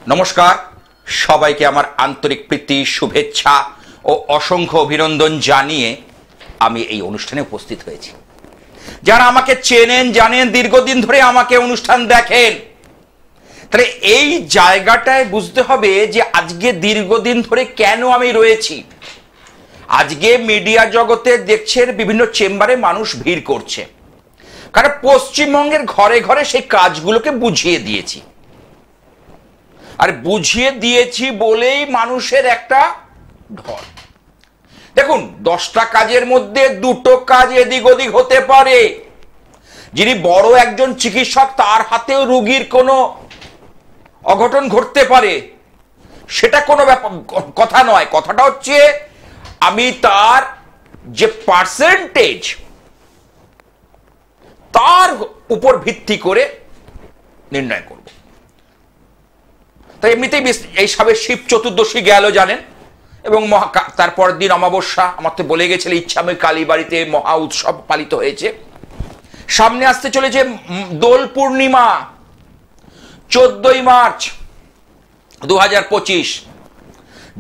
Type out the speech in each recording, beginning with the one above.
নমস্কার, সবাইকে আমার আন্তরিক প্রীতি, শুভেচ্ছা ও অসংখ্য অভিনন্দন জানিয়ে আমি এই অনুষ্ঠানে উপস্থিত হয়েছি। যারা আমাকে চেনেন, জানেন, দীর্ঘদিন ধরে আমাকে অনুষ্ঠান দেখেন, তাহলে এই জায়গাটায় বুঝতে হবে যে আজকে দীর্ঘদিন ধরে কেন আমি রয়েছি। আজকে মিডিয়া জগতে দেখছেন বিভিন্ন চেম্বারে মানুষ ভিড় করছে, কারণ পশ্চিমবঙ্গের ঘরে ঘরে সেই কাজগুলোকে বুঝিয়ে দিয়েছি। আর বুঝিয়ে দিয়েছি বলেই মানুষের একটা ঢল। দেখুন, 10টা কাজের মধ্যে 2টো কাজ এদিক ওদিক হতে পারে। যিনি বড় একজন চিকিৎসক, তার হাতেও রোগীর কোনো অঘটন ঘটতে পারে, সেটা কোনো কথা নয়। কথাটা হচ্ছে আমি তার যে পার্সেন্টেজ, তার উপর ভিত্তি করে নির্ণয় করব। তাই এমনিতেই এই সবে শিব চতুর্দশী গেল জানেন, এবং তারপর দিন অমাবস্যা। আমার তো বলে গেছিল ইচ্ছাময় কালীবাড়িতে মহা উৎসব পালিত হয়েছে। সামনে আসতে চলেছে দোল পূর্ণিমা, 14ই মার্চ 2025।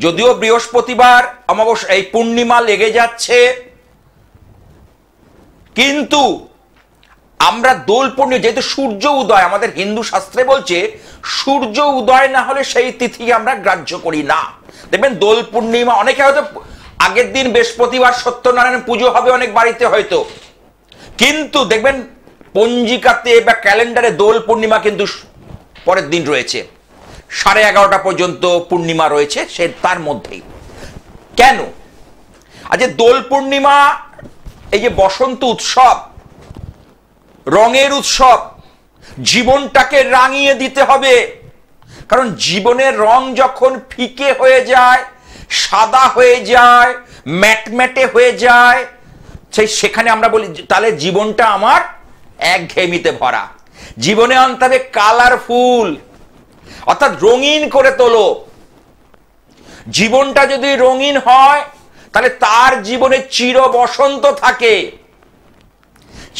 যদিও বৃহস্পতিবার অমাবস্যা, এই পূর্ণিমা লেগে যাচ্ছে, কিন্তু আমরা দোল পূর্ণিমা, যেহেতু সূর্য উদয়, আমাদের হিন্দু শাস্ত্রে বলছে সূর্য উদয় না হলে সেই তিথি আমরা গ্রাহ্য করি না। দেখবেন দোল পূর্ণিমা, অনেকে হয়তো আগের দিন বৃহস্পতিবার সত্যনারায়ণ পুজো হবে অনেক বাড়িতে হয়তো, কিন্তু দেখবেন পঞ্জিকাতে বা ক্যালেন্ডারে দোল পূর্ণিমা কিন্তু পরের দিন রয়েছে, 11:30 পর্যন্ত পূর্ণিমা রয়েছে, সে তার মধ্যেই। কেন? আজ দোল পূর্ণিমা, এই যে বসন্ত উৎসব, রঙের উৎসব, জীবনটাকে রাঙিয়ে দিতে হবে। কারণ জীবনের রং যখন ফিকে হয়ে যায়, সাদা হয়ে যায়, ম্যাটম্যাটে হয়ে যায়, সেখানে আমরা বলি তাহলে জীবনটা আমার একঘেয়েমিতে ভরা। জীবনে আনতে হবে কালারফুল, অর্থাৎ রঙিন করে তোলো। জীবনটা যদি রঙিন হয়, তাহলে তার জীবনে চির বসন্ত থাকে।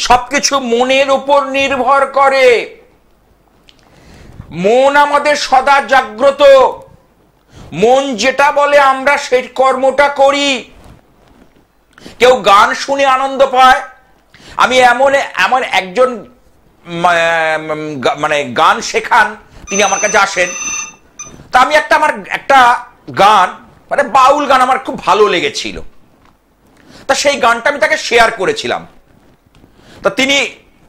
সবকিছু মনের উপর নির্ভর করে। মন আমাদের সদা জাগ্রত। মন যেটা বলে আমরা সেই কর্মটা করি। কেউ গান শুনে আনন্দ পায়। আমি এমন একজন মানে গান শেখান, তিনি আমার কাছে আসেন। তা আমি আমার একটা গান, মানে বাউল গান আমার খুব ভালো লেগেছিল। তা সেই গানটা আমি তাকে শেয়ার করেছিলাম। তা তিনি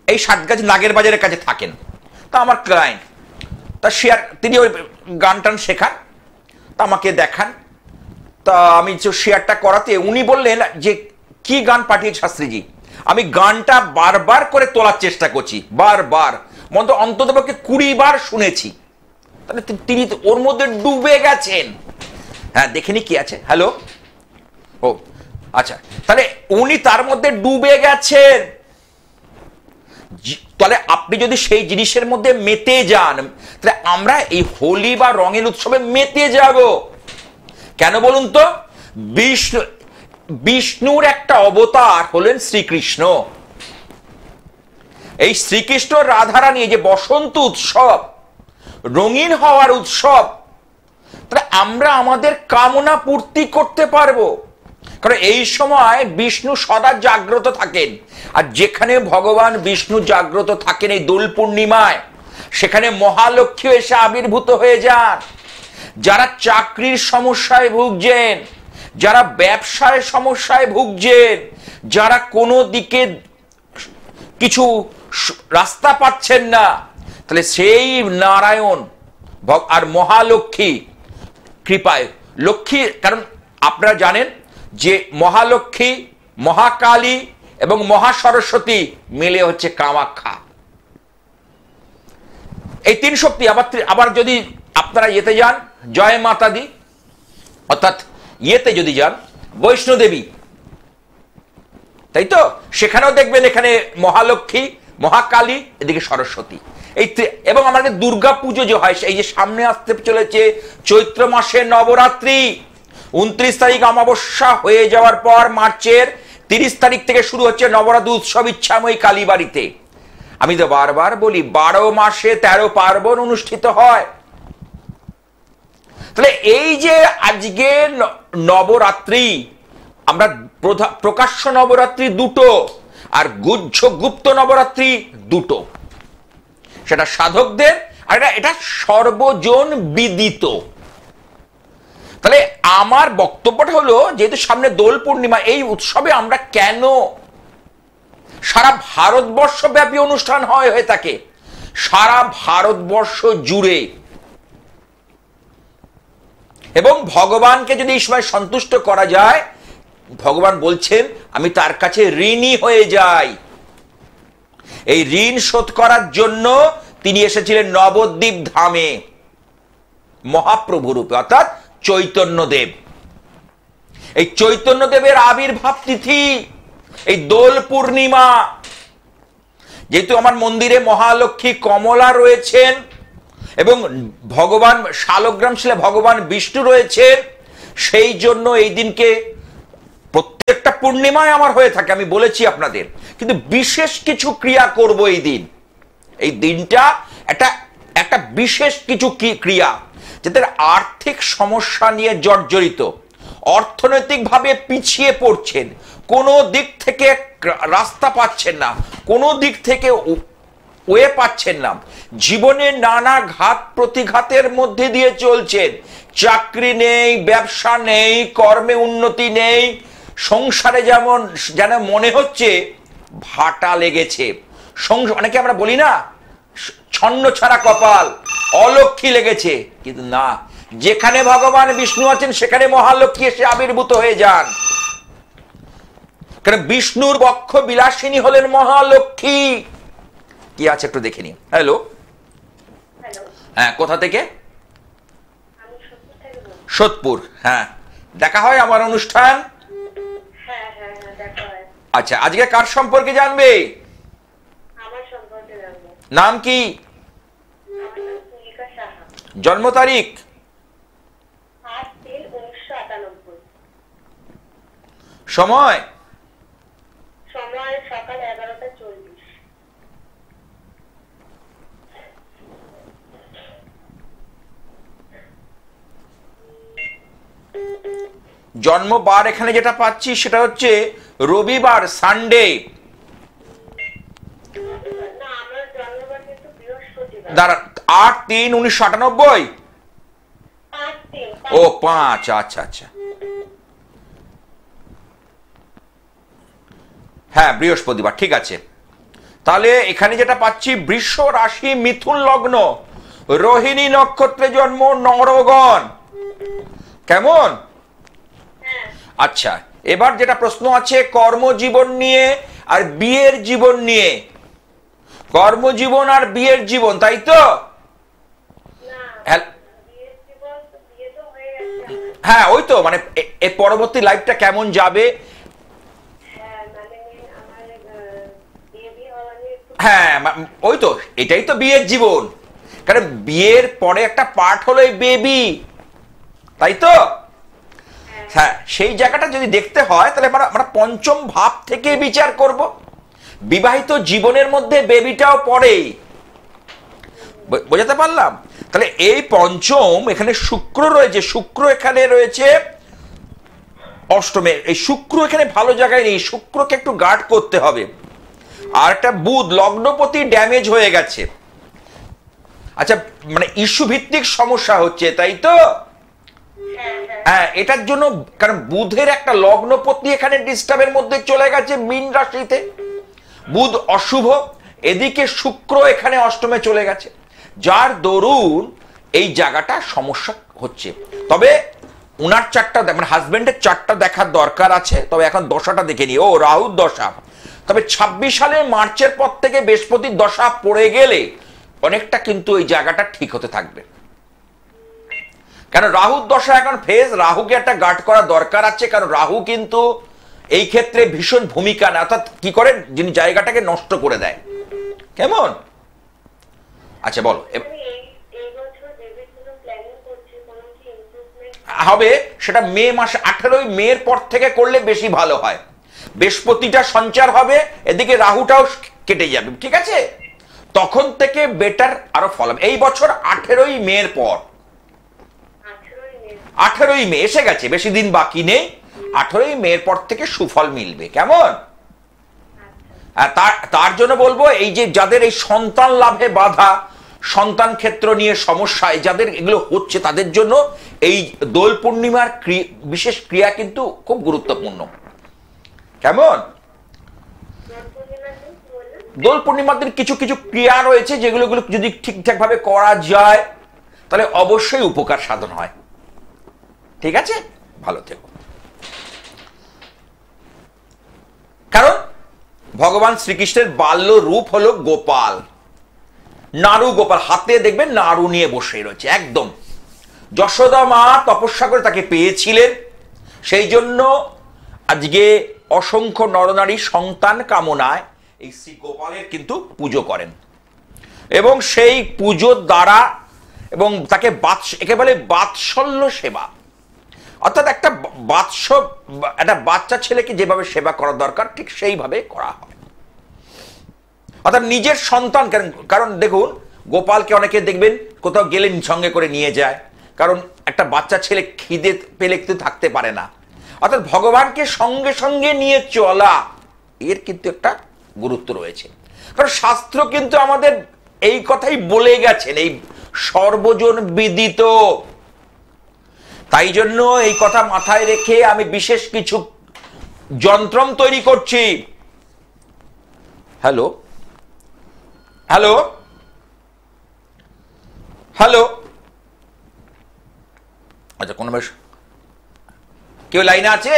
এই সাতগাছি নাগের বাজারের কাছে থাকেন, তা আমার ক্লায়েন্ট। তা তিনি ওই গান টান শেখান, তা আমাকে দেখান। তা আমি শেয়ারটা করাতে উনি বললেন যে কি গান পাঠিয়েছে শাস্ত্রীজি। আমি গানটা বারবার করে তোলার চেষ্টা করছি, বারবার, অন্ততপক্ষে 20 বার শুনেছি। তাহলে তিনি ওর মধ্যে ডুবে গেছেন। হ্যাঁ, দেখেনি কি আছে। হ্যালো, ও আচ্ছা, তাহলে উনি তার মধ্যে ডুবে গেছেন। তাহলে আপনি যদি সেই জিনিসের মধ্যে মেতে যান, তাহলে আমরা এই হোলি বা রঙের উৎসবে মেতে যাব। কেন বলুন তো? বিষ্ণুর একটা অবতার হলেন শ্রীকৃষ্ণ। এই শ্রীকৃষ্ণ রাধারানী, যে বসন্ত উৎসব, রঙিন হওয়ার উৎসব, তাহলে আমরা আমাদের কামনা পূর্তি করতে পারবো। কারণ এই সময় বিষ্ণু সদা জাগ্রত থাকেন। আর যেখানে ভগবান বিষ্ণু জাগ্রত থাকেন এই দোল পূর্ণিমায়, সেখানে মহালক্ষ্মী এসে আবির্ভূত হয়ে যান। যারা চাকরির সমস্যায় ভুগছেন, যারা ব্যবসায় সমস্যায় ভুগছেন, যারা কোনো দিকে কিছু রাস্তা পাচ্ছেন না, তাহলে সেই নারায়ণ আর মহালক্ষ্মী কৃপায়, লক্ষ্মী, কারণ আপনারা জানেন যে মহালক্ষ্মী, মহাকালী এবং মহাসরস্বতী মিলে হচ্ছে কামাখ্যা। এই 3 শক্তি। আবার যদি আপনারা ইয়েতে যান, জয় মাতা দি, অর্থাৎ ইয়েতে যদি যান বৈষ্ণোদেবী, তাই তো, সেখানেও দেখবেন এখানে মহালক্ষ্মী, মহাকালী, এদিকে সরস্বতী। এবং আমাদের দুর্গা পুজো যে হয়, এই যে সামনে আসতে চলেছে চৈত্র মাসের নবরাত্রি, 29 তারিখ অমাবস্যা হয়ে যাওয়ার পর মার্চের 30 তারিখ থেকে শুরু হচ্ছে নবরাত্রি উৎসব ইচ্ছাময়ী কালীবাড়িতে। আমি তো বারবার বলি 12 মাসে 13 পার্বণ অনুষ্ঠিত হয়। তাহলে এই যে আজকে নবরাত্রি, আমরা প্রকাশ্য নবরাত্রি দুটো আর গুহ্য গুপ্ত নবরাত্রি দুটো, সেটা সাধকদের আর এটা সর্বজন বিদিত। তাহলে আমার বক্তব্যটা হলো, যেহেতু সামনে দোল পূর্ণিমা, এই উৎসবে আমরা কেন, সারা ভারতবর্ষ ব্যাপী অনুষ্ঠান হয়ে থাকে, সারা ভারতবর্ষ জুড়ে, এবং ভগবানকে যদি এই সময় সন্তুষ্ট করা যায়, ভগবান বলছেন আমি তার কাছে ঋণী হয়ে যাই। এই ঋণ শোধ করার জন্য তিনি এসেছিলেন নবদ্বীপ ধামে মহাপ্রভু রূপে, অর্থাৎ চৈতন্যদেব। এই চৈতন্যদেবের আবির্ভাব তিথি এই দোল পূর্ণিমা। যেহেতু আমার মন্দিরে মহালক্ষ্মী কমলা রয়েছেন এবং ভগবান শালগ্রাম শিলে ভগবান বিষ্ণু রয়েছেন, সেই জন্য এই দিনকে প্রত্যেকটা পূর্ণিমায় আমার হয়ে থাকে, আমি বলেছি আপনাদের, কিন্তু বিশেষ কিছু ক্রিয়া করব এই দিন। এই দিনটা একটা বিশেষ কিছু ক্রিয়া, যাদের আর্থিক সমস্যা নিয়ে জর্জরিত, অর্থনৈতিকভাবে পিছিয়ে পড়ছেন, কোনো দিক থেকে রাস্তা পাচ্ছেন না, কোনো দিক থেকে ওয়ে পাচ্ছেন না, জীবনে নানা ঘাত প্রতিঘাতের মধ্যে দিয়ে চলছেন, চাকরি নেই, ব্যবসা নেই, কর্মে উন্নতি নেই, সংসারে যেন মনে হচ্ছে ভাটা লেগেছে, অনেকে আমরা বলি না ছন্ন ছাড়া কপাল, অলক্ষ্মী লেগেছে, কিন্তু না, যেখানে ভগবান বিষ্ণু আছেন সেখানে মহালক্ষ্মী এসে আবির্ভূত হয়ে যান। কারণ বিষ্ণুর বক্ষ বিলাসিনী হলেন মহালক্ষ্মী। কি আছে একটু দেখে নি। হ্যালো, হ্যাঁ, কোথা থেকে? সোদপুর। হ্যাঁ, দেখা হয় আমার অনুষ্ঠান। আচ্ছা, আজকে কার সম্পর্কে জানবে? নাম কি? জন্ম তারিখ? সময়? সকাল 11:40। জন্মবার এখানে যেটা পাচ্ছি সেটা হচ্ছে রবিবার, সানডে। দাঁড়া, 8/3/1998। ও 5, আচ্ছা আচ্ছা, হ্যাঁ, বৃহস্পতিবার, ঠিক আছে। তাহলে এখানে যেটা পাচ্ছি, বৃষ রাশি, মিথুন লগ্ন, রোহিণী নক্ষত্রে জন্ম, নরগণ। কেমন? আচ্ছা, এবার যেটা প্রশ্ন আছে কর্মজীবন নিয়ে আর বিয়ের জীবন নিয়ে। কর্মজীবন আর বিয়ের জীবন, তাই তো? হ্যাঁ, ওই তো, মানে এর পরবর্তী লাইফটা কেমন যাবে। হ্যাঁ, ওই তো, এটাই তো বিয়ের জীবন। কারণ বিয়ের পরে একটা পার্ট হলো এই বেবি, তাই তো? হ্যাঁ, সেই জায়গাটা যদি দেখতে হয় তাহলে আমরা পঞ্চম ভাব থেকে বিচার করব। বিবাহিত জীবনের মধ্যে বেবিটাও পড়ে, বোঝাতে পারলাম? তাহলে এই পঞ্চম, এখানে শুক্র রয়েছে, শুক্র এখানে রয়েছে অষ্টমে। এই শুক্র এখানে ভালো জায়গায় নেই, শুক্রকে একটু গার্ড করতে হবে। আর একটা বুধ লগ্নপতি ড্যামেজ হয়ে গেছে। আচ্ছা, মানে ইস্যু ভিত্তিক সমস্যা হচ্ছে, তাই তো? হ্যাঁ, এটার জন্য, কারণ বুধের একটা লগ্নপতি এখানে ডিস্টার্বের মধ্যে চলে গেছে মীন রাশিতে, বুধ অশুভ, এদিকে শুক্র এখানে অষ্টমে চলে গেছে, যার দরুন এই জায়গাটা সমস্যা হচ্ছে। তবে উনার চারটা, মানে হাজবেন্ডের চারটা দেখার দরকার আছে। তবে এখন দশাটা দেখে নি। ও, রাহুর দশা। তবে 26 সালের মার্চের পর থেকে বৃহস্পতির দশা পড়ে গেলে অনেকটা কিন্তু এই জায়গাটা ঠিক হতে থাকবে। কেন রাহুর দশা এখন ফেজ, রাহুকে একটা গার্ড করা দরকার আছে, কারণ রাহু কিন্তু এই ক্ষেত্রে ভীষণ ভূমিকা নেয়, অর্থাৎ কি করে, যিনি জায়গাটাকে নষ্ট করে দেয়। কেমন? আচ্ছা, বলো। হবে সেটা মে মাসে, 18 মের পর থেকে করলে বেশি ভালো হয়। বৃহস্পতিটা সঞ্চার হবে, এদিকে রাহুটাও কেটে যাবে, ঠিক আছে? তখন থেকে বেটার আরো ফল হবে। এই বছর 18 মের পর। 18ই মে এসে গেছে, বেশি দিন বাকি নেই। 18ই মের পর থেকে সুফল মিলবে, কেমন? তার জন্য বলবো, এই যে যাদের এই সন্তান লাভে বাধা, সন্তান ক্ষেত্র নিয়ে সমস্যায় যাদের এগুলো হচ্ছে, তাদের জন্য এই দোল পূর্ণিমার বিশেষ ক্রিয়া কিন্তু খুব গুরুত্বপূর্ণ, কেমন? দোল পূর্ণিমার দিন কিছু কিছু ক্রিয়া রয়েছে যেগুলো যদি ঠিকঠাক ভাবে করা যায় তাহলে অবশ্যই উপকার সাধন হয়। ঠিক আছে, ভালো থেকো। কারণ ভগবান শ্রীকৃষ্ণের বাল্য রূপ হলো গোপাল, নাড়ু গোপাল, হাতে দেখবেন নাড়ু নিয়ে বসে রয়েছে একদম। যশোদা মা তপস্যা করে তাকে পেয়েছিলেন, সেই জন্য আজকে অসংখ্য নরনারী সন্তান কামনায় এই শ্রী গোপালের কিন্তু পুজো করেন, এবং সেই পুজোর দ্বারা এবং তাকে একেবারে বাৎসল্য সেবা, অর্থাৎ একটা বাচ্চা ছেলেকে যেভাবে সেবা করা দরকার ঠিক সেইভাবে করা হয়। অর্থাৎ নিজের সন্তান, কারণ দেখুন গোপালকে অনেকে দেখবেন কোথাও গেলে সঙ্গে করে নিয়ে যায়, কারণ একটা বাচ্চা ছেলে খিদে পেলে কিন্তু থাকতে পারে না। অর্থাৎ ভগবানকে সঙ্গে সঙ্গে নিয়ে চলা, এর কিন্তু একটা গুরুত্ব রয়েছে। কারণ শাস্ত্র কিন্তু আমাদের এই কথাই বলে গেছেন, এই সর্বজন বিদিত। তাই জন্য এই কথা মাথায় রেখে আমি বিশেষ কিছু যন্ত্রম তৈরি করছি। হ্যালো হ্যালো হ্যালো, আচ্ছা কোন বেশ কেউ লাইনে আছে?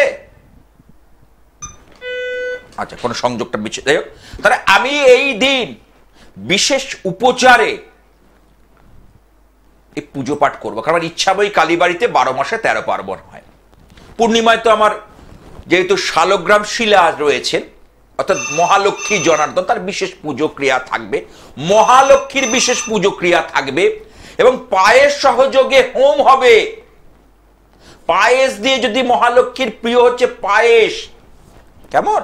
আচ্ছা, কোন সংযোগটা বিচ্ছেদ, তাহলে আমি এই দিন বিশেষ উপচারে এই পুজো পাঠ করবো, কারণ ইচ্ছা বই কালীবাড়িতে 12 মাসে 13 পার্বণ হয়। পূর্ণিমায় তো আমার যেহেতু শালগ্রাম শিলা রয়েছেন, অর্থাৎ মহালক্ষ্মী জনার্দন, তার বিশেষ পুজো ক্রিয়া থাকবে, মহালক্ষ্মীর বিশেষ পুজো ক্রিয়া থাকবে, এবং পায়েস সহযোগে হোম হবে। পায়েস দিয়ে, যদি মহালক্ষ্মীর প্রিয় হচ্ছে পায়েস, কেমন?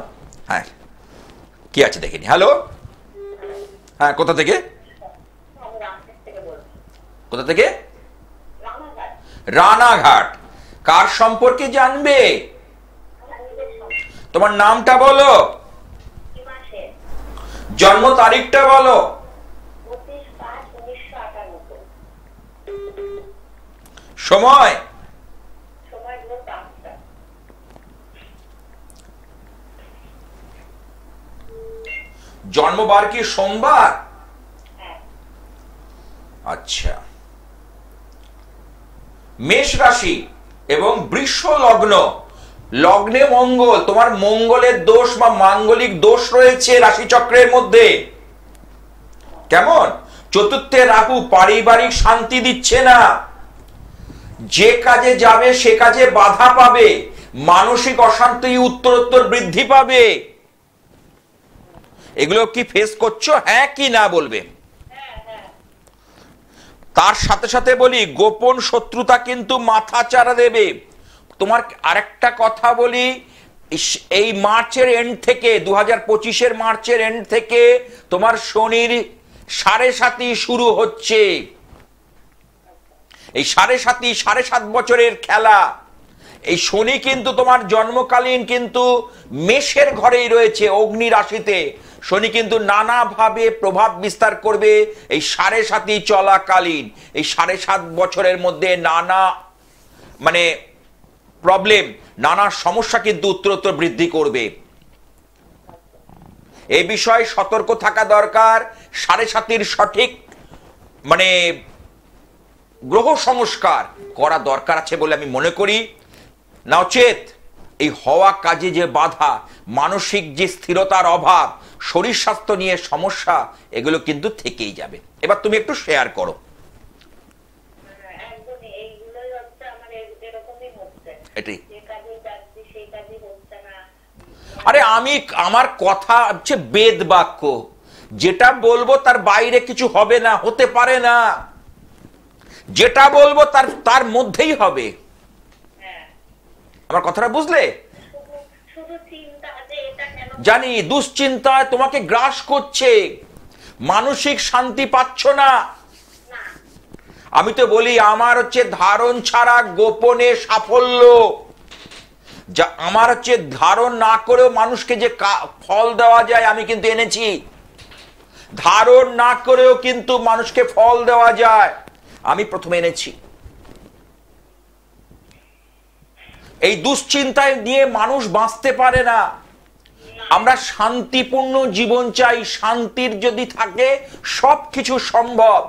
হ্যাঁ, কি আছে দেখিনি। হ্যালো, হ্যাঁ, কোথা থেকে? কোথা থেকে? রানাঘাট। কার সম্পর্কে জানবে? তোমার নামটা বলো, জন্ম তারিখটা বলো, সময়? জন্মবার কি সোমবার? আচ্ছা। মেষ রাশি এবং বৃষ লগ্ন, লগ্নে মঙ্গল, তোমার মঙ্গলের দোষ বা মাঙ্গলিক দোষ রয়েছে রাশিচক্রের মধ্যে, কেমন? চতুর্থে রাহু, পারিবারিক শান্তি দিচ্ছে না, যে কাজে যাবে সে কাজে বাধা পাবে, মানসিক অশান্তি উত্তরোত্তর বৃদ্ধি পাবে। এগুলো কি ফেস করছো? হ্যাঁ কি না বলবে? তার সাথে সাথে বলি, গোপন শত্রুতা কিন্তু মাথা চাড়া দেবে। তোমার আরেকটা কথা বলি, এই মার্চের এন্ড থেকে, 2025-এর মার্চের এন্ড থেকে তোমার শনির 7.5 শুরু হচ্ছে। এই 7.5 বছরের খেলা। এই শনি কিন্তু তোমার জন্মকালীন কিন্তু মেষের ঘরেই রয়েছে, অগ্নি রাশিতে। শনি কিন্তু নানাভাবে প্রভাব বিস্তার করবে এই 7.5 চলাকালীন। এই 7.5 বছরের মধ্যে নানা প্রবলেম, নানা সমস্যা কিন্তু উত্তরোত্তর বৃদ্ধি করবে। এই বিষয়ে সতর্ক থাকা দরকার। 7.5 সঠিক গ্রহ সংস্কার করা দরকার আছে বলে আমি মনে করি। নচেত এই হওয়া কাজে যে বাধা, মানসিক যে স্থিরতার অভাব, শরীর স্বাস্থ্য নিয়ে সমস্যা, এগুলো কিন্তু থেকেই যাবে। এবার তুমি একটু শেয়ার করো। এটাই, আরে আমার কথা হচ্ছে বেদ বাক্য, যেটা বলবো তার বাইরে কিছু হবে না, হতে পারে না। যেটা বলবো তার মধ্যেই হবে। আমার কথাটা বুঝলে? জানি দুশ্চিন্তায় তোমাকে গ্রাস করছে, মানসিক শান্তি পাচ্ছ না। আমি তো বলি আমার হচ্ছে ধারণ ছাড়া গোপনে সাফল্য, যা আমার হচ্ছে ধারণ না করেও মানুষকে যে ফল দেওয়া যায় আমি কিন্তু এনেছি। ধারণ না করেও কিন্তু মানুষকে ফল দেওয়া যায়, আমি প্রথমে এনেছি। এই দুশ্চিন্তায় নিয়ে মানুষ বাঁচতে পারে না। আমরা শান্তিপূর্ণ জীবন চাই, শান্তির যদি থাকে সবকিছু সম্ভব,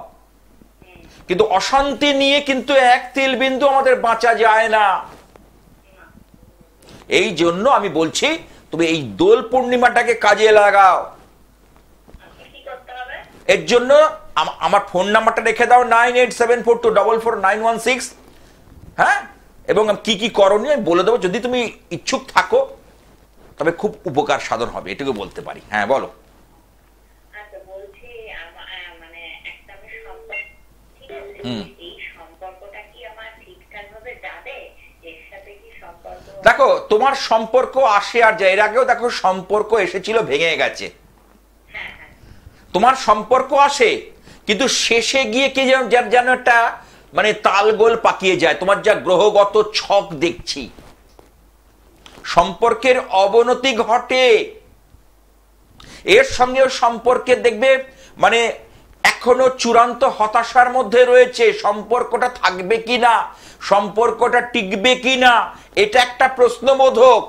কিন্তু অশান্তি নিয়ে কিন্তু এক তিল বিন্দু আমাদের বাঁচা যায় না। এই জন্য আমি বলছি তুমি এই দোল পূর্ণিমাটাকে কাজে লাগাও। এর জন্য আমার ফোন নাম্বারটা রেখে দাও 9874244916। হ্যাঁ, এবং কি কি করণীয় আমি বলে দেবো। যদি তুমি ইচ্ছুক থাকো তবে খুব উপকার সাধন হবে, এটুকু বলতে পারি। হ্যাঁ বলো। দেখো তোমার সম্পর্ক আসে আর যায়, এর আগেও দেখো সম্পর্ক এসেছিল, ভেঙে গেছে। তোমার সম্পর্ক আসে কিন্তু শেষে গিয়ে কি যেন একটা মানে তালগোল পাকিয়ে যায়। তোমার যা গ্রহগত ছক দেখছি, সম্পর্কের অবনতি ঘটে। এর সঙ্গেও সম্পর্কে দেখবে মানে এখনো চূড়ান্ত হতাশার মধ্যে রয়েছে। সম্পর্কটা থাকবে কিনা, সম্পর্কটা টিকবে কিনা, এটা একটা প্রশ্নবোধক।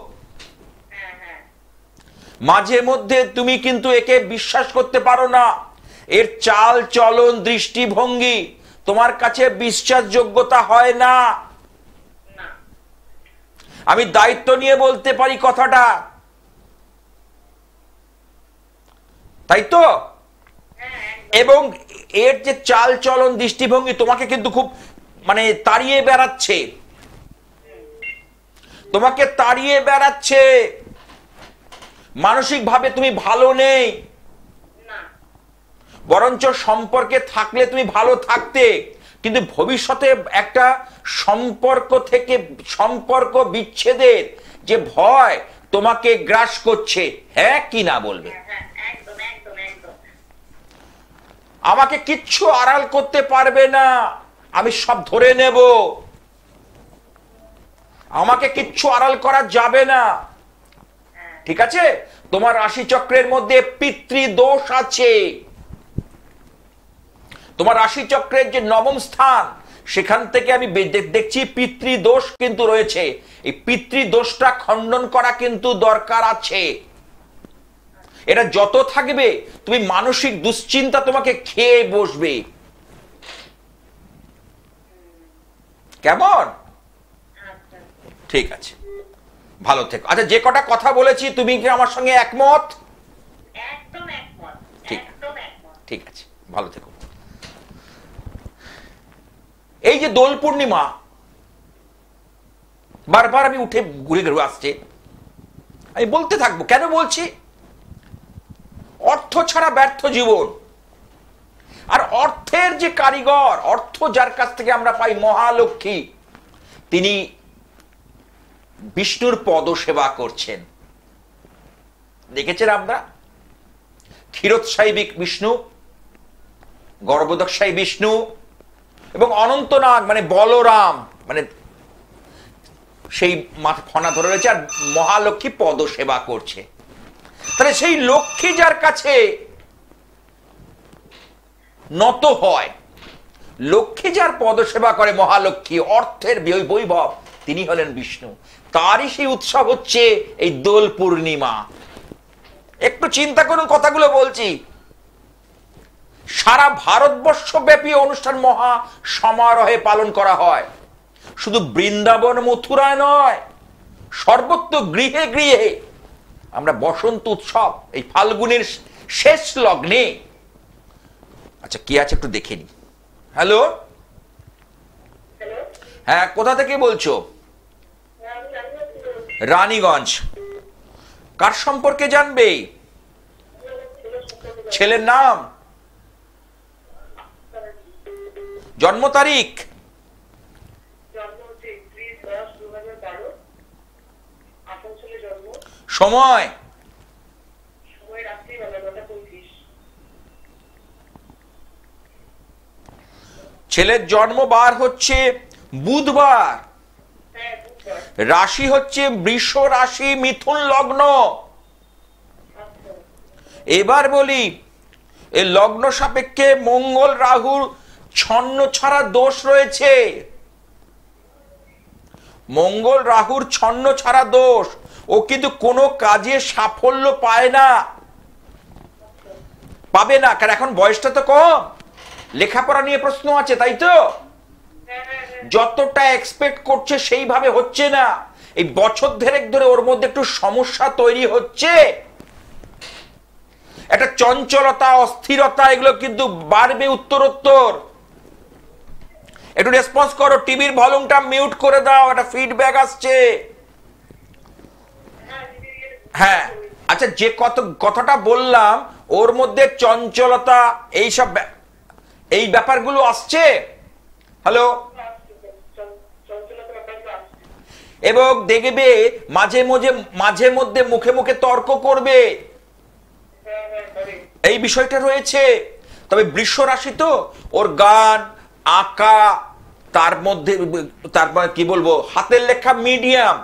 মাঝে মধ্যে তুমি কিন্তু একে বিশ্বাস করতে পারো না, এর চাল চলন দৃষ্টিভঙ্গি তোমার কাছে বিশ্বাসযোগ্যতা হয় না। আমি দায়িত্ব নিয়ে বলতে পারি কথাটা, তাই তো? এবং এর যে চাল চলন দৃষ্টিভঙ্গি তোমাকে কিন্তু খুব মানে তাড়িয়ে বেড়াচ্ছে, তোমাকে তাড়িয়ে বেড়াচ্ছে। মানসিকভাবে তুমি ভালো নেই, বরঞ্চ সম্পর্কে থাকলে তুমি ভালো থাকতে, কিন্তু ভবিষ্যতে একটা সম্পর্ক থেকে সম্পর্ক বিচ্ছেদের যে ভয় তোমাকে গ্রাস করছে। হ্যাঁ কি না বলবে? আমাকে কিচ্ছু আড়াল করতে পারবে না, আমি সব ধরে নেব, আমাকে কিচ্ছু আড়াল করা যাবে না। ঠিক আছে? তোমার রাশি চক্রের মধ্যে পিতৃদোষ আছে। তোমার রাশি চক্রের যে নবম স্থান, সেখান থেকে আমি দেখছি পিতৃদোষ কিন্তু রয়েছে। এই পিতৃদোষটা খণ্ডন করা কিন্তু দরকার আছে। এটা যত থাকবে তুমি মানসিক দুশ্চিন্তা তোমাকে খেয়ে বসবে। কেমন? ঠিক আছে, ভালো থেকো। আচ্ছা, যে কটা কথা বলেছি তুমি কি আমার সঙ্গে একমত? ঠিক আছে, ভালো থেকো। এই যে দোল পূর্ণিমা বারবার আমি উঠে ঘুরে ঘুরে আসছে, আমি বলতে থাকবো। কেন বলছি? অর্থ ছাড়া ব্যর্থ জীবন। আর অর্থের যে কারিগর, অর্থ যার কাছ থেকে আমরা পাই, মহালক্ষ্মী, তিনি বিষ্ণুর পদ সেবা করছেন। দেখেছেন আমরা? ক্ষীরোৎসাহী বিষ্ণু, গর্ভদক্ষায়ী বিষ্ণু এবং অনন্তনাগ মানে বলরাম, মানে সেই ফনা ধরে রয়েছে, আর মহালক্ষ্মী পদ সেবা করছে। তাহলে সেই লক্ষ্মী যার কাছে নত হয়, লক্ষ্মী যার পদ সেবা করে, মহালক্ষ্মী অর্থের বৈভব, তিনি হলেন বিষ্ণু। তারই সেই উৎসব হচ্ছে এই দোল পূর্ণিমা। একটু চিন্তা করুন কথাগুলো বলছি। সারা ভারতবর্ষ ব্যাপী অনুষ্ঠান মহা সমারোহে পালন করা হয়। শুধু বৃন্দাবন মথুরায় নয়, সর্বত্র গৃহে গৃহে আমরা বসন্ত উৎসব এই ফাল্গুনের শেষ লগ্নে। আচ্ছা, কি আছে একটু দেখে নি। হ্যালো, হ্যাঁ, কোথা থেকে বলছো? রানীগঞ্জ। কার সম্পর্কে জানবে? ছেলের নাম, জন্ম তারিখ, সময়, ছেলের জন্মবার হচ্ছে বুধবার, রাশি হচ্ছে বৃষ রাশি, মিথুন লগ্ন। এবার বলি এই লগ্ন সাপেক্ষে মঙ্গল রাহুর ছন্ন ছাড়া দোষ রয়েছে। মঙ্গল রাহুর ছন্ন ছাড়া দোষ, ও কিন্তু কোনো কাজে সাফল্য পায় না, পাবে না। কারণ এখন বয়সটা তো কম, লেখাপড়া নিয়ে প্রশ্ন আছে, তাই তো? যতটা এক্সপেক্ট করছে সেইভাবে হচ্ছে না। এই বছর দেড়েক ধরে ওর মধ্যে একটু সমস্যা তৈরি হচ্ছে, একটা চঞ্চলতা, অস্থিরতা, এগুলো কিন্তু বাড়বে উত্তরোত্তর। একটু রেসপন্স করো, টিভির ভলিউমটা মিউট করে দাও, একটা ফিডব্যাক আসছে। হ্যাঁ, আচ্ছা, যে কথাটা বললাম ওর মধ্যে চঞ্চলতা, এইসব এই ব্যাপারগুলো আসছে। হ্যালো, এবং দেখবে মাঝে মধ্যে মুখে মুখে তর্ক করবে, এই বিষয়টা রয়েছে। তবে বৃষ রাশি তো, ওর গান আঁকা, তার মধ্যে তার কি বলবো, হাতের লেখা মিডিয়াম।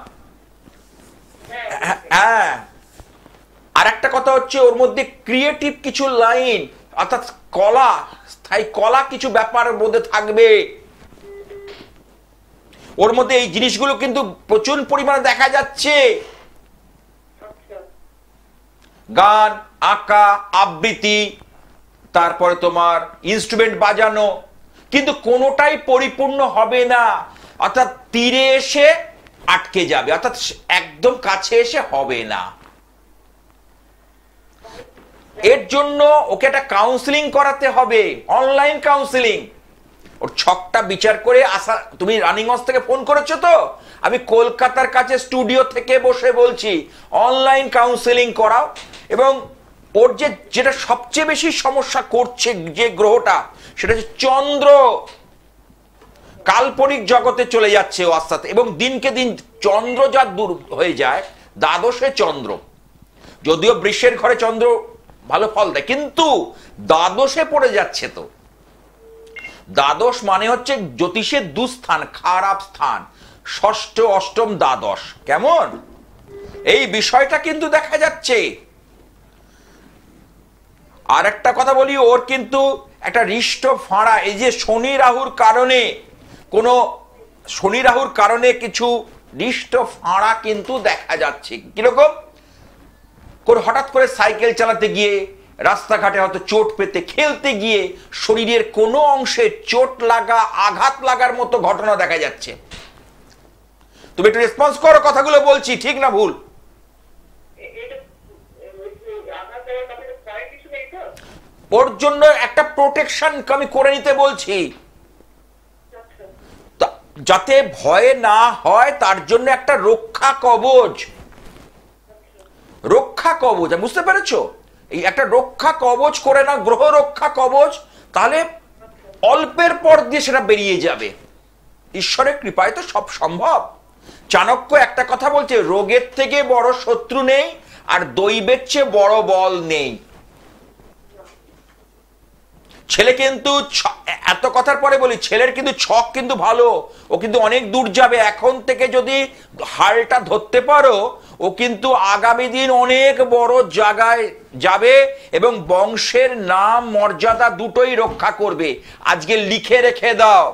হ্যাঁ, আর একটা কথা হচ্ছে ওর মধ্যে ক্রিয়েটিভ কিছু লাইন, অর্থাৎ কলা, স্থায়ী কলা কিছু ব্যাপারের মধ্যে থাকবে। ওর মধ্যে এই জিনিসগুলো কিন্তু প্রচুর পরিমাণে দেখা যাচ্ছে। গান, আঁকা, আবৃত্তি, তারপরে তোমার ইনস্ট্রুমেন্ট বাজানো, কিন্তু কোনোটাই পরিপূর্ণ হবে না, অর্থাৎ তীরে এসে আটকে যাবে, অর্থাৎ একদম কাছে এসে হবে না। এর জন্য ওকে একটা কাউন্সিলিং করাতে হবে, অনলাইন কাউন্সিলিং। ওর ছকটা বিচার করে আসা। তুমি রানিগঞ্জ থেকে ফোন করেছো তো, আমি কলকাতার কাছে স্টুডিও থেকে বসে বলছি, অনলাইন কাউন্সিলিং করাও। এবং ওর যেটা সবচেয়ে বেশি সমস্যা করছে যে গ্রহটা, সেটা হচ্ছে চন্দ্র কাল্পনিক জগতে চলে যাচ্ছে ও আস্তে আস্তে, এবং দিনকে দিন চন্দ্র যা দূর হয়ে যায়, দ্বাদশে চন্দ্র, যদিও বৃষের ঘরে চন্দ্র ভালো ফল দেয়, কিন্তু দ্বাদশে পড়ে যাচ্ছে। তো দ্বাদশ মানে হচ্ছে জ্যোতিষের দুস্থান, খারাপ স্থান, ষষ্ঠ, অষ্টম, দ্বাদশ। কেমন এই বিষয়টা কিন্তু দেখা যাচ্ছে। আর একটা কথা বলি, ওর কিন্তু একটা হৃষ্ট ফাঁড়া, এই যে শনি রাহুর কারণে কিছু হৃষ্ট ফাঁড়া কিন্তু দেখা যাচ্ছে। কিরকম? হঠাৎ করে সাইকেল চালাতে গিয়ে, রাস্তাঘাটে হয়তো চোট পেতে, খেলতে গিয়ে শরীরের কোনো অংশে চোট লাগা, আঘাত লাগার মতো ঘটনা দেখা যাচ্ছে। তুমি একটু রেসপন্স করো, কথাগুলো বলছি ঠিক না ভুল? ওর জন্য একটা প্রোটেকশন আমি করে নিতে বলছি, যাতে ভয় না হয়, তার জন্য একটা রক্ষা কবচ। বুঝতে পেরেছো? এই একটা রক্ষা কবচ করে না, গ্রহ রক্ষা কবচ, তাহলে অল্পের পর দিয়ে সেটা বেরিয়ে যাবে। ঈশ্বরের কৃপায় তো সব সম্ভব। চাণক্য একটা কথা বলছে, রোগের থেকে বড় শত্রু নেই, আর দৈবের চেয়ে বড় বল নেই। ছেলে কিন্তু, এত কথার পরে বলি, ছেলের কিন্তু ছক কিন্তু ভালো, ও কিন্তু অনেক দূর যাবে। এখন থেকে যদি হালটা ধরতে পারো, ও কিন্তু আগামী দিন অনেক বড় জায়গায় যাবে, এবং বংশের নাম মর্যাদা দুটোই রক্ষা করবে। আজকে লিখে রেখে দাও,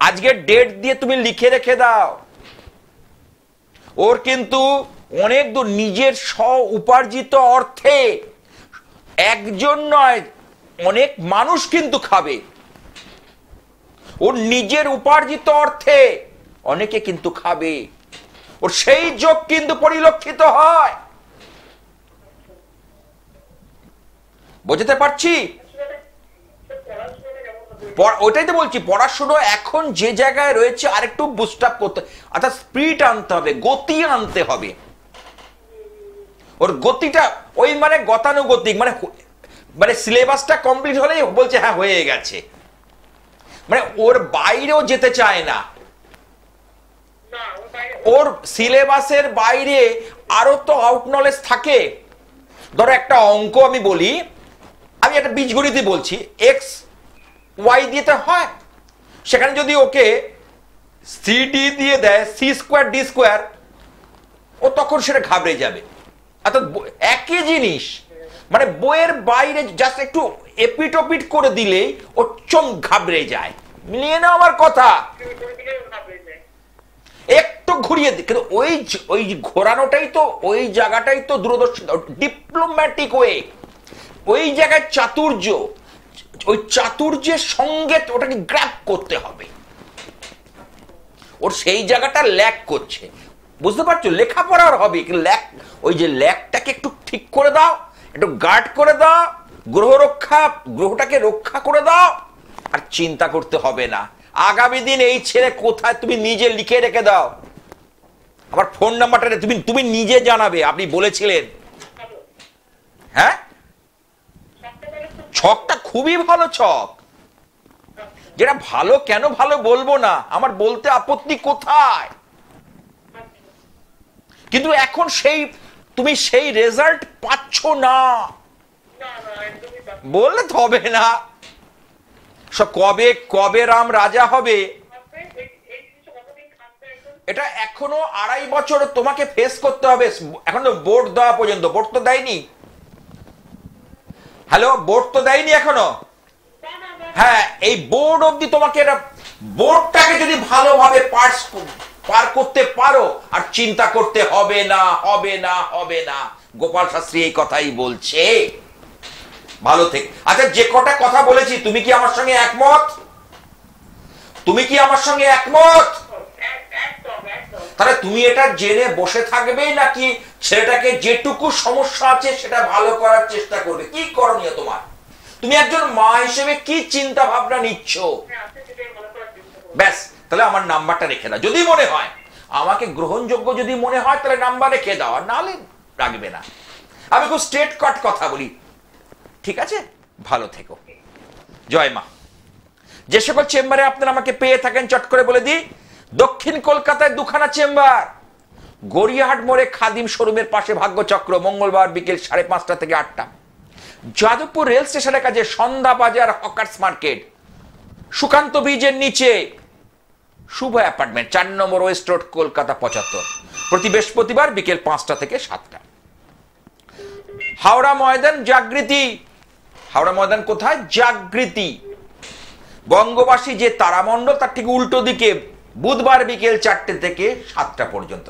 আজকে ডেট দিয়ে তুমি লিখে রেখে দাও। ওর কিন্তু অনেক দূর, নিজের স্ব উপার্জিত অর্থে একজন নয়, অনেক মানুষ কিন্তু খাবে। ওর নিজের উপার্জিত অর্থে অনেকে কিন্তু খাবে। ওর সেই যোগ কিন্তু পরিলক্ষিত হয়। বুঝতে পারছি? ওটাই তো বলছি, পড়াশুনো এখন যে জায়গায় রয়েছে আরেকটু বুস্ট আপ করতে, অর্থাৎ স্পিড আনতে হবে, গতি আনতে হবে। ওর গতিটা ওই মানে গতানুগতিক, মানে সিলেবাসটা কমপ্লিট হলেই বলছে হ্যাঁ হয়ে গেছে, মানে ওর বাইরেও যেতে চায় না। ওর সিলেবাসের বাইরে আরো তো আউট নলেজ থাকে। ধরো একটা অঙ্ক আমি বলি, আমি একটা বীজগণিতই বলছি, এক্স ওয়াই দিতে হয়। সেখানে যদি ওকে সিডি দিয়ে দেয়, সি স্কোয়ার ডি স্কোয়ার, ও তখন সেটা ঘাবড়ে যাবে। অর্থাৎ একই জিনিস, মানে বইয়ের বাইরে জাস্ট একটু এপিটোপিট করে দিলেই ও চম ঘাবড়ে যায়। মিলিয়ে নাও আমার কথা, একটু ঘুরিয়ে দিই, কিন্তু ওই ঘোরানোটাই তো, ওই জায়গাটাই তো দূরদর্শিতা, ডিপ্লোম্যাটিক ওয়ে, ওই জায়গায় চাতুর্য, ওই চাতুর্যের সঙ্গে ওটাকে গ্র্যাব করতে হবে। ওর সেই জায়গাটা ল্যাক করছে, বুঝতে পারছো? লেখাপড়ার হবে, ল্যাক, ওই যে ল্যাকটাকে একটু ঠিক করে দাও, একটু গার্ড করে দাও, গ্রহটাকে রক্ষা করে দাও, আর চিন্তা করতে হবে না আগামী দিন এই ছেলে কোথায়, তুমি নিজে লিখে রেখে দাও। আমার ফোন নাম্বারটা তুমি নিজে জানাবে, আপনি বলেছিলেন। হ্যাঁ, ছকটা খুবই ভালো ছক, যেটা ভালো কেন ভালো বলবো না, আমার বলতে আপত্তি কোথায়? কিন্তু এখন তুমি সেই রেজাল্ট পাচ্ছ না, বললে তো হবে না। কবে কবে রাম রাজা হবে, এটা এখনো 2.5 বছর তোমাকে ফেস করতে হবে। এখন বোর্ড দেওয়া পর্যন্ত, বোর্ড তো দেয়নি। হ্যালো, বোর্ড তো দেয়নি এখনো। হ্যাঁ, এই বোর্ড অবধি তোমাকে, বোর্ডটাকে যদি ভালোভাবে পার করতে পারো, আর চিন্তা করতে হবে না, হবে না, হবে না। গোপাল শাস্ত্রী এই কথাই বলছে। ভালো থেকে, আচ্ছা, যে কটা কথা বলেছি, তুমি কি আমার সঙ্গে একমত? তুমি কি আমার সঙ্গে একমত? তাহলে তুমি এটা জেনে বসে থাকবে, নাকি ছেলেটাকে যেটুকু সমস্যা আছে সেটা ভালো করার চেষ্টা করবে? কি করণীয় তোমার? তুমি একজন মা হিসেবে কি চিন্তা ভাবনা নিচ্ছ? ব্যাস, তাহলে আমার নাম্বারটা রেখে দাও। যদি মনে হয় আমাকে গ্রহণযোগ্য, যদি মনে হয় তাহলে নাম্বার রেখে দাও, আর নাহলে রাখবে না। আমি খুব স্ট্রেট কাট কথা বলি, ঠিক আছে? ভালো থেকো, জয় মা। যে সকল চেম্বারে আপনারা আমাকে পেয়ে থাকেন, চট করে বলে দিই, দক্ষিণ কলকাতায় 2খানা চেম্বার, গড়িয়াহাট মোড়ে খাদিম শোরুমের পাশে ভাগ্যচক্র, মঙ্গলবার বিকেল 5:30 থেকে 8টা। যাদবপুর রেল স্টেশনের কাছে সন্ধ্যা বাজার হকার্স মার্কেট, সুকান্ত ব্রিজের নিচে শুভ অ্যাপার্টমেন্ট, 4 নম্বর ওয়েস্ট রোড, কলকাতা 75, প্রতি বৃহস্পতিবার বিকেল 5টা থেকে 7টা। হাওড়া ময়দান জাগৃতি, হাওড়া ময়দান কোথায়? জাগৃতি, বঙ্গবাসী যে তারামণ্ডল তার ঠিক উল্টো দিকে, বুধবার বিকেল 4টে থেকে 7টা পর্যন্ত।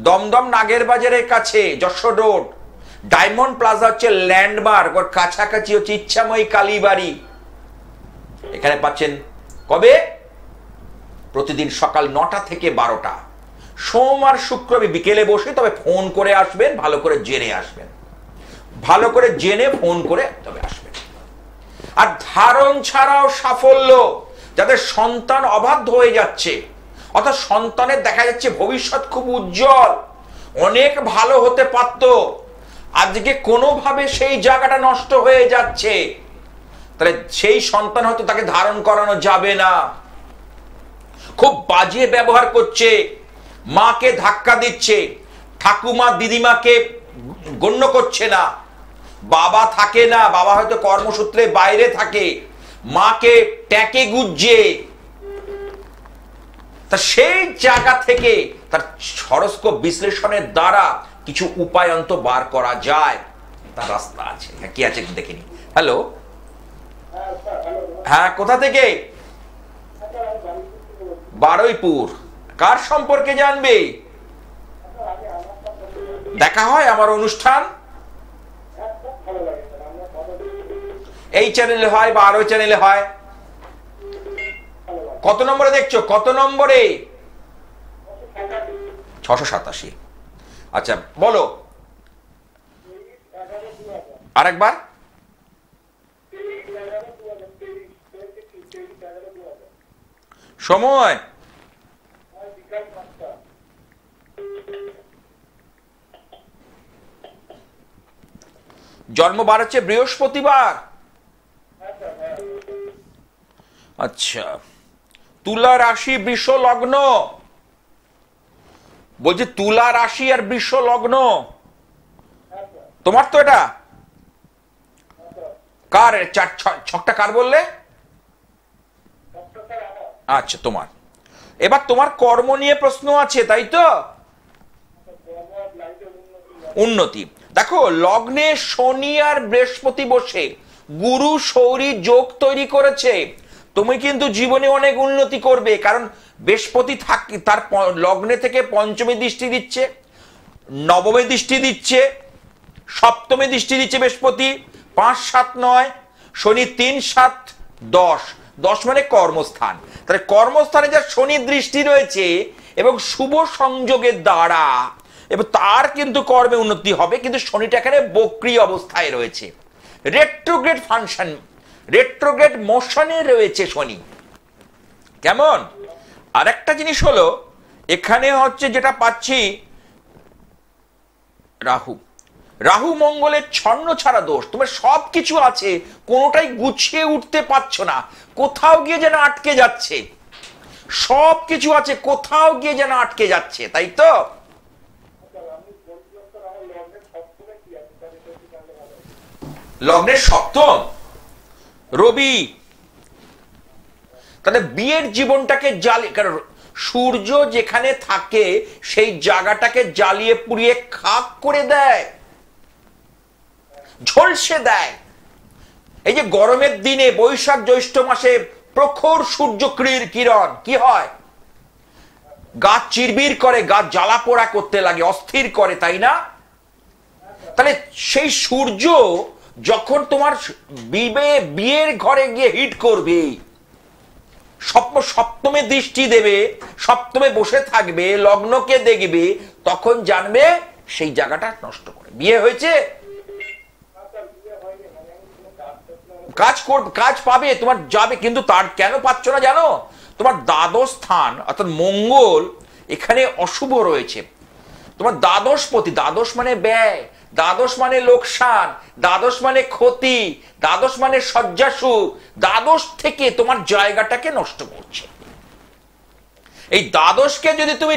দমদম নাগের বাজারের কাছে যশোর রোড, ডায়মন্ড প্লাজা হচ্ছে ল্যান্ডমার্ক, ওর কাছাকাছি হচ্ছে ইচ্ছাময়ী কালীবাড়ি। এখানে পাচ্ছেন কবে? প্রতিদিন সকাল 9টা থেকে 12টা, সোম আর শুক্র বিকেলে বসে, তবে ফোন করে আসবেন, ভালো করে জেনে আসবেন, ভালো করে জেনে ফোন করে তবে আসবেন। আর ধারণ ছাড়াও সাফল্য, যাদের সন্তান অবাধ্য হয়ে যাচ্ছে, অর্থাৎ সন্তানের দেখা যাচ্ছে ভবিষ্যৎ খুব উজ্জ্বল, অনেক ভালো হতে পারত, আজকে কোনোভাবে সেই জায়গাটা নষ্ট হয়ে যাচ্ছে, তাহলে সেই সন্তান হয়তো তাকে ধারণ করানো যাবে না, খুব বাজে ব্যবহার করছে, মাকে ধাক্কা দিচ্ছে, ঠাকুমা দিদিমাকে গণ্য করছে না, বাবা থাকে না, বাবা হয়তো কর্মসূত্রে বাইরে থাকে, মাকে ট্যাকে গুজছে, তা সেই জায়গা থেকে তার হরোস্কোপ বিশ্লেষণের দ্বারা কিছু উপায় অন্ত বার করা যায়, তার রাস্তা আছে। হ্যাঁ, কি আছে দেখিনি। হ্যালো, হ্যাঁ, কোথা থেকে? বারুইপুর। কার সম্পর্কে জানবে? দেখা হয় আমার অনুষ্ঠান, এই চ্যানেলে হয় বা আরো চ্যানেলে হয়? কত নম্বরে দেখছো? কত নম্বরে? 687। আচ্ছা, বলো আরেকবার। সময়? জন্মবার হচ্ছে বৃহস্পতিবার। আচ্ছা, তুলা রাশি বৃষ লগ্ন, বলছি তুলা রাশি আর বৃষ লগ্ন তোমার তো। এটা কার ছকটা কার বললে? আচ্ছা, তোমার এবার তোমার কর্ম নিয়ে প্রশ্ন আছে, তাই তো? উন্নতি, দেখো লগ্নে শনি আর বৃহস্পতি বসে গুরু শৌরী যোগ তৈরি করেছে। তুমি কিন্তু জীবনে অনেক উন্নতি করবে, কারণ বৃহস্পতি থাকে তার লগ্নে থেকে পঞ্চমী দৃষ্টি দিচ্ছে, নবমী দৃষ্টি দিচ্ছে, সপ্তমী দৃষ্টি দিচ্ছে বৃহস্পতি, 5, 7, 9, শনি 3, 7, 10, 10 মানে কর্মস্থান। তাহলে কর্মস্থানে যা শনি দৃষ্টি রয়েছে এবং শুভ সংযোগের দ্বারা এবং তার কিন্তু কর্মে উন্নতি হবে, কিন্তু শনিটা এখানে বক্রী অবস্থায় রয়েছে, রেট্রোগ্রেড ফাংশন, রেট্রোগ্রেড মোশনে রয়েছে শনি। কেমন? আরেকটা জিনিস হলো এখানে হচ্ছে যেটা পাচ্ছি, রাহু, রাহু মঙ্গলের ছন্ন ছাড়া দোষ, তোমার সব কিছু আছে, কোনোটাই গুছিয়ে উঠতে পারছো না, কোথাও গিয়ে যেন আটকে যাচ্ছে, সব কিছু আছে, কোথাও গিয়ে যেন আটকে যাচ্ছে, তাই তো? লগ্নের সপ্তম রবি, তাহলে বিয়ের জীবনটাকে জ্বালিয়ে, কারণ সূর্য যেখানে থাকে সেই জায়গাটাকে জ্বালিয়ে পুড়িয়ে খাক করে দেয়, ঝলসে দেয়। এই যে গরমের দিনে বৈশাখ জ্যৈষ্ঠ মাসে প্রখর সূর্য কিরণ কি হয়, গাছ চিরবির করে, গাছ জ্বালা পোড়া করতে লাগে, অস্থির করে, তাই না? তাহলে সেই সূর্য যখন তোমার বিয়ের ঘরে গিয়ে হিট করবে, সপ্তমে দৃষ্টি দেবে, সপ্তমে বসে থাকবে, লগ্নকে দেখবে, তখন জানবে সেই জায়গাটা নষ্ট করে বিয়ে হয়েছে। কাজ পাবে, তোমার যাবে, কিন্তু তার কেন পাচ্ছ না জানো? তোমার দ্বাদশ স্থান অর্থাৎ মঙ্গল এখানে অশুভ রয়েছে। তোমার দ্বাদশপতি, দ্বাদশ মানে ব্যয়, দ্বাদশ মানে লোকসান, দ্বাদশ মানে ক্ষতি, দ্বাদশ মানে শয্যাসুখ, দ্বাদশ থেকে তোমার জায়গাটাকে নষ্ট করছে। এই দ্বাদশকে যদি তুমি,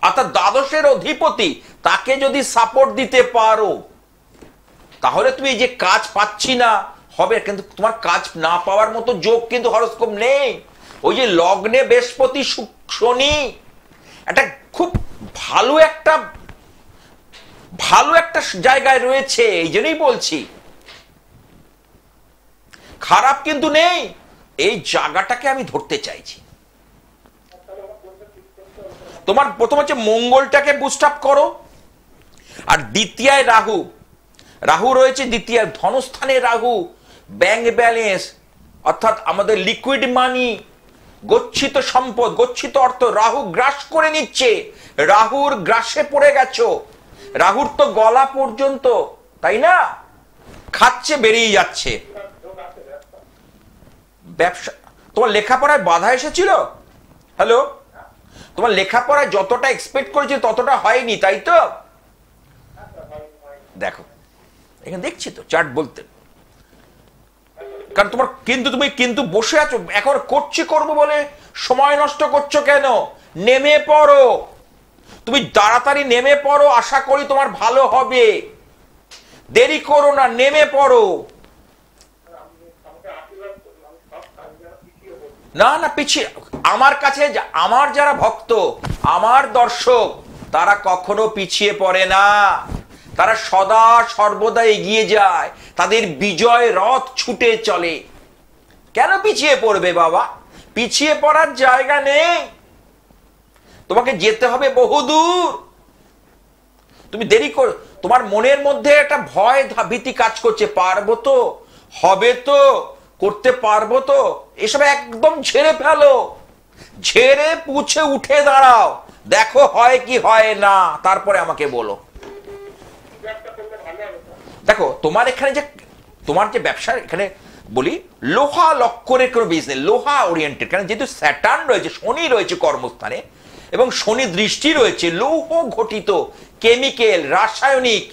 অর্থাৎ দ্বাদশের অধিপতি, তাকে যদি সাপোর্ট দিতে পারো, তাহলে তুমি এই যে কাজ পাচ্ছি না হবে, কিন্তু তোমার কাজ না পাওয়ার মতো যোগ কিন্তু হরস্কোপ নেই। ওই যে লগ্নে বৃহস্পতি শনি একটা খুব ভালো একটা জায়গায় রয়েছে, এই জন্যই বলছি খারাপ কিন্তু নেই, এই জায়গাটাকে আমি ধরতে চাইছি। তোমার প্রথম হচ্ছে মঙ্গলটাকে বুস্ট আপ করো, আর দ্বিতীয় রাহু, রাহু রয়েছে দ্বিতীয় ধনস্থানে, রাহু ব্যাংক ব্যালেন্স অর্থাৎ আমাদের লিকুইড মানি, গচ্ছিত সম্পদ, গচ্ছিত অর্থ রাহু গ্রাস করে নিচ্ছে, রাহুর গ্রাসে পড়ে গেছো, রাহুর তো গলা পর্যন্ত, তাই না? খাচ্ছে, বেরিয়ে যাচ্ছে। ব্যবসা, তোমার লেখাপড়ায় বাধা এসেছিল? হ্যালো, তোমার লেখাপড়ায় যতটা এক্সপেক্ট করেছিল ততটা হয়নি, তাই তো? দেখো এখানে দেখছি তো চার্ট বলতে, কারণ তোমার তুমি কিন্তু বসে আছো, এখন করবো বলে সময় নষ্ট করছো কেন? নেমে পড়ো, তুমি তাড়াতাড়ি নেমে পড়ো, আশা করি তোমার ভালো হবে, দেরি করো না, নেমে পড়ো। না না, পিছিয়ে, আমার কাছে আমার যারা ভক্ত, আমার দর্শক, তারা কখনো পিছিয়ে পড়ে না, তারা সদা সর্বদা এগিয়ে যায়, তাদের বিজয় রথ ছুটে চলে। কেন পিছিয়ে পড়বে বাবা? পিছিয়ে পড়ার জায়গা নেই, তোমাকে যেতে হবে বহুদূর। তুমি দেরি কর, তোমার মনের মধ্যে একটা ভয় ভীতি কাজ করছে, পারবো তো, হবে তো, করতে পারবো তো, এসব একদম ঝেড়ে ফেলো, ঝেড়ে পুছে উঠে দাঁড়াও, দেখো হয় কি হয় না, তারপরে আমাকে বলো। দেখো তোমার এখানে যে তোমার যে ব্যবসা, এখানে বলি লোহা লক্করের কোনো বিজনেস, লোহা ওরিয়েন্টেড, কারণ যেহেতু স্যাটার্ন রয়েছে, শনি রয়েছে কর্মস্থানে, এবং শনি দৃষ্টি রয়েছে, লৌহ ঘটিত, কেমিক্যাল, রাসায়নিক,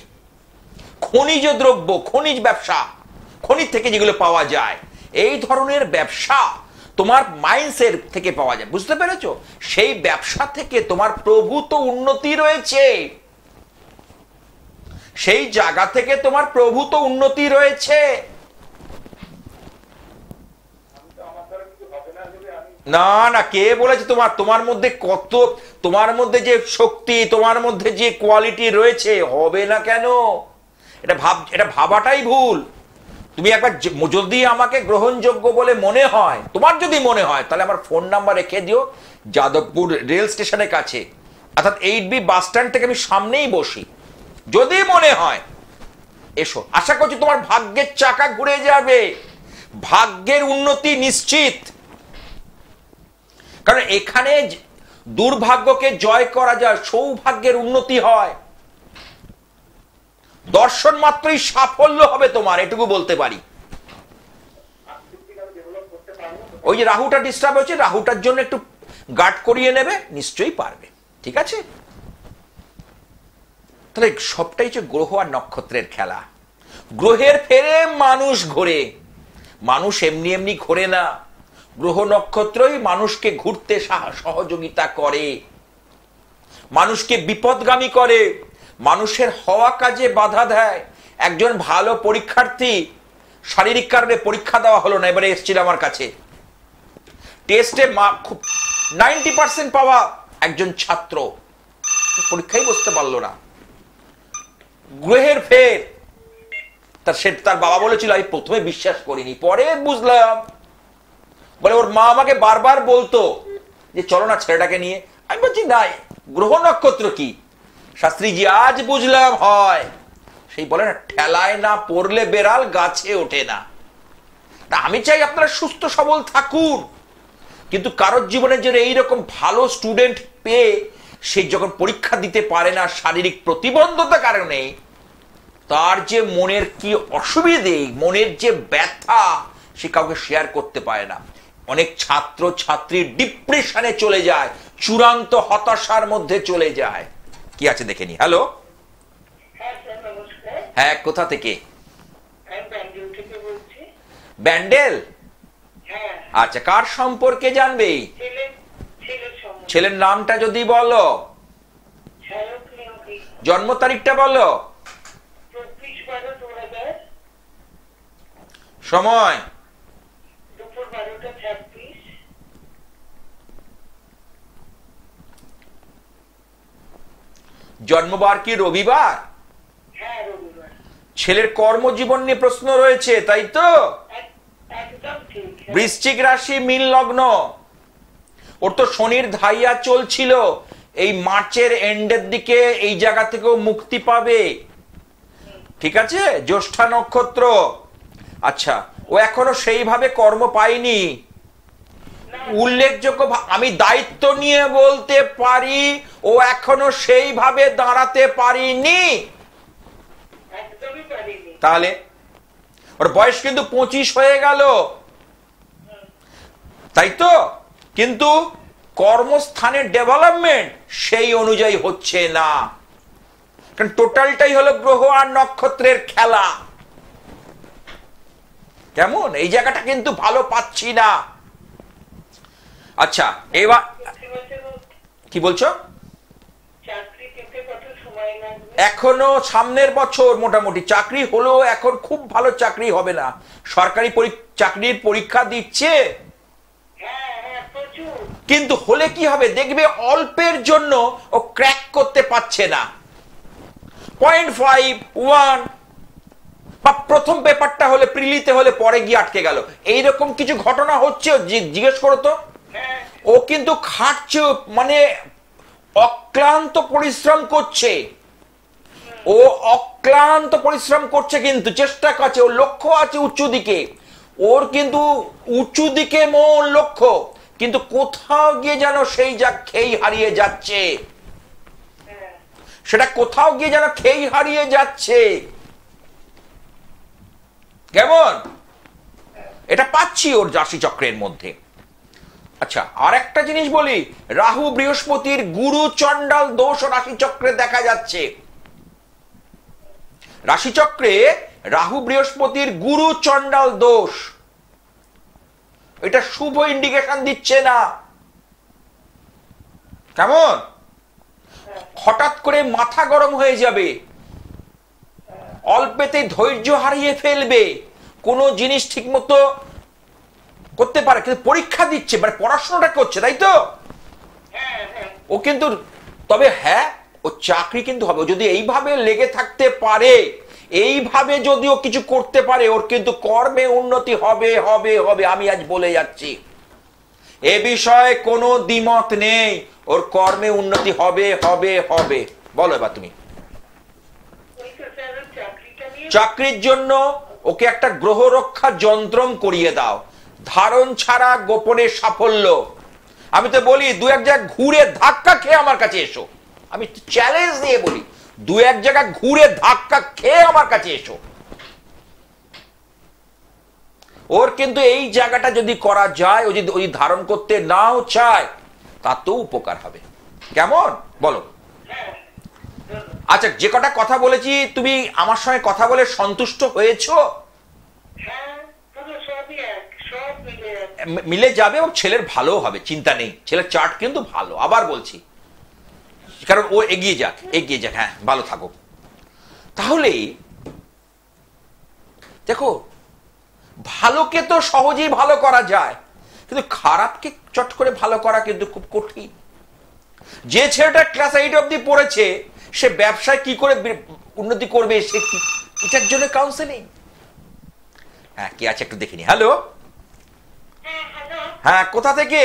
খনিজ দ্রব্য, খনিজ ব্যবসা, খনিজ থেকে যেগুলো পাওয়া যায়, এই ধরনের ব্যবসা তোমার মাইন্ডসেট থেকে পাওয়া যায়, বুঝতে পেরেছো? সেই ব্যবসা থেকে তোমার প্রভূত উন্নতি রয়েছে, সেই জায়গা থেকে তোমার প্রভূত উন্নতি রয়েছে। না না, কে বলেছে তোমার তোমার মধ্যে কত, তোমার মধ্যে যে শক্তি, তোমার মধ্যে যে কোয়ালিটি রয়েছে, হবে না কেন? এটা ভাবাটাই ভুল। তুমি একবার যদি আমাকে গ্রহণযোগ্য বলে মনে হয়, তোমার যদি মনে হয়, তাহলে আমার ফোন নাম্বার রেখে দিও, যাদবপুর রেল স্টেশনের কাছে, অর্থাৎ 8B বাস স্ট্যান্ড থেকে আমি সামনেই বসি। যদি মনে হয় এসো, আশা করছি তোমার ভাগ্যের চাকা ঘুরে যাবে, ভাগ্যের উন্নতি নিশ্চিত। কারণ এখানে দুর্ভাগ্যকে জয় করা যায়, সৌভাগ্যের উন্নতি হয়। দর্শন মাত্রই সাফল্য হবে তোমার, এটুকু বলতে পারি। ওই যে রাহুটা ডিস্টার্ব হচ্ছে, রাহুটার জন্য একটু গার্ড করিয়ে নেবে, নিশ্চয়ই পারবে। ঠিক আছে, তাহলে সবটাই হচ্ছে গ্রহ আর নক্ষত্রের খেলা। গ্রহের ফেরে মানুষ ঘোরে, মানুষ এমনি এমনি ঘোরে না। গ্রহ নক্ষত্রই মানুষকে ঘুরতে সহযোগিতা করে, মানুষকে বিপদগামী করে, মানুষের হওয়া কাজে বাধা দেয়। একজন ভালো পরীক্ষার্থী, শারীরিক কারণে পরীক্ষা দেওয়া হলো না, এবারে এসেছিল আমার কাছে, টেস্টে খুব 90% পাওয়া একজন ছাত্র, পরীক্ষায় বসতে পারলো না। গ্রহের ফের, তার বাবা বলেছিল, আমি প্রথমে বিশ্বাস করিনি, পরে বুঝলাম। বলে ওর মা আমাকে বারবার বলতো যে চলো না ছেলেটাকে নিয়ে। আমি বলছি নাই, গ্রহ নক্ষত্র কি শাস্ত্রীজি, আজ বুঝলাম হয়। সেই বলে না, ঠেলায় না পড়লে বেড়াল গাছে ওঠে না। তা আমি চাই আপনারা সুস্থ সবল থাকুন, কিন্তু কারোর জীবনে যে এইরকম ভালো স্টুডেন্ট পেয়ে সে যখন পরীক্ষা দিতে পারে না শারীরিক প্রতিবন্ধতার কারণে, তার যে মনের কি অসুবিধে, মনের যে ব্যথা, সে কাউকে শেয়ার করতে পারে না। অনেক ছাত্র ছাত্রী ডিপ্রেশনে চলে যায়, চূড়ান্ত হতাশার মধ্যে চলে যায়। কি আছে দেখে নি। হ্যালো, হ্যাঁ, কোথা থেকে? ব্যান্ডেল। আচ্ছা, কার সম্পর্কে জানবে? ছেলের নামটা যদি বলো, জন্ম তারিখটা বলো, সময়, জন্মবার কি রবিবার? ছেলের কর্মজীবন নিয়ে প্রশ্ন রয়েছে, তাই তো? বৃশ্চিক রাশি, মীন লগ্ন। ওর তো শনির ধাইয়া চলছিল, এই মার্চের এন্ডের দিকে এই জায়গা থেকেও মুক্তি পাবে। ঠিক আছে, জ্যৈষ্ঠা নক্ষত্র। আচ্ছা, ও এখনো সেইভাবে কর্ম পায়নি। উল্লেখযোগ্য, আমি দায়িত্ব নিয়ে বলতে পারি, ও এখনো সেইভাবে দাঁড়াতে পারিনি। তাহলে ওর বয়স কিন্তু 25 হয়ে গেল, তাই তো? কিন্তু কর্মস্থানের ডেভেলপমেন্ট সেই অনুযায়ী হচ্ছে না, কারণ টোটালটাই হলো গ্রহ আর নক্ষত্রের খেলা। কেমন, এই জায়গাটা কিন্তু ভালো পাচ্ছি না। আচ্ছা, এবার কি বলছো? এখনো সামনের বছর মোটামুটি চাকরি হলেও এখন খুব ভালো চাকরি হবে না। সরকারি চাকরির পরীক্ষা দিচ্ছে, কিন্তু হলে কি হবে দেখবে, অল্পের জন্য ও ক্র্যাক করতে পারছে না। 0.5, 1 বা প্রথম পেপারটা হলে, প্রিলিতে হলে পরে গিয়ে আটকে গেল, এইরকম কিছু ঘটনা হচ্ছে। জিজ্ঞেস করো তো। ও কিন্তু খাটছে, মানে অক্লান্ত পরিশ্রম করছে, ও অক্লান্ত পরিশ্রম করছে, কিন্তু চেষ্টা করছে, ওর লক্ষ্য আছে উঁচু দিকে, ওর কিন্তু উঁচু দিকে মন লক্ষ্য, কিন্তু কোথাও গিয়ে যেন সেই যা খেই হারিয়ে যাচ্ছে, সেটা কোথাও গিয়ে যেন খেই হারিয়ে যাচ্ছে। কেমন, এটা পাচ্ছি ওর রাশি চক্রের মধ্যে। আচ্ছা, আর একটা জিনিস বলি, রাহু বৃহস্পতির গুরু চণ্ডাল দোষ রাশি চক্রে দেখা যাচ্ছে। রাশিচক্রে রাহু বৃহস্পতির গুরু চণ্ডাল দোষ, এটা শুভ ইন্ডিকেশন দিচ্ছে না। কেমন, হঠাৎ করে মাথা গরম হয়ে যাবে, অল্পেতে ধৈর্য হারিয়ে ফেলবে, কোনো জিনিস ঠিক মতো করতে পারে, কিন্তু পরীক্ষা দিচ্ছে, মানে পড়াশোনাটা করছে, তাই তো? ও কিন্তু, তবে হ্যাঁ, ও চাকরি কিন্তু হবে। ও যদি এইভাবে লেগে থাকতে পারে, এইভাবে যদি ও কিছু করতে পারে, ওর কিন্তু কর্মে উন্নতি হবে হবে হবে, আমি আজ বলে যাচ্ছি। এ বিষয়ে কোনো দ্বিমত নেই, ওর কর্মে উন্নতি হবে হবে হবে। বলো এবার তুমি। চাকরির জন্য ওকে একটা গ্রহ রক্ষা যন্ত্রম করিয়ে দাও। ধারণ ছাড়া গোপনে সাফল্য। আমি তো বলি, দু এক জায়গায় ঘুরে ধাক্কা খেয়ে আমার কাছে এসো। আমি চ্যালেঞ্জ দিয়ে বলি, দু এক জায়গায় ঘুরে ধাক্কা খেয়ে আমার কাছে এসো। ওর কিন্তু এই জায়গাটা যদি করা যায়, ও যদি ওই ধারণ করতে নাও চায়, তাতেও উপকার হবে। কেমন বলো? আচ্ছা, যে কটা কথা বলেছি, তুমি আমার সঙ্গে কথা বলে সন্তুষ্ট হয়েছো? মিলে যাবে, এবং ছেলের ভালো হবে, চিন্তা নেই। ছেলের চার্ট কিন্তু ভালো, আবার বলছি, কারণ ও এগিয়ে যাক এগিয়ে যাক। হ্যাঁ, ভালো থাকো। তাহলে দেখো, ভালোকে তো সহজেই ভালো করা যায়, কিন্তু খারাপকে চট করে ভালো করা কিন্তু খুব কঠিন। যে ছেলেটা ক্লাস 8 অবধি পড়েছে, সে ব্যবসায় কি করে উন্নতি করবে, সে কি, এটার জন্য কাউন্সেলিং। হ্যাঁ, কি আছে একটু দেখিনি। হ্যালো, হ্যাঁ, কোথা থেকে?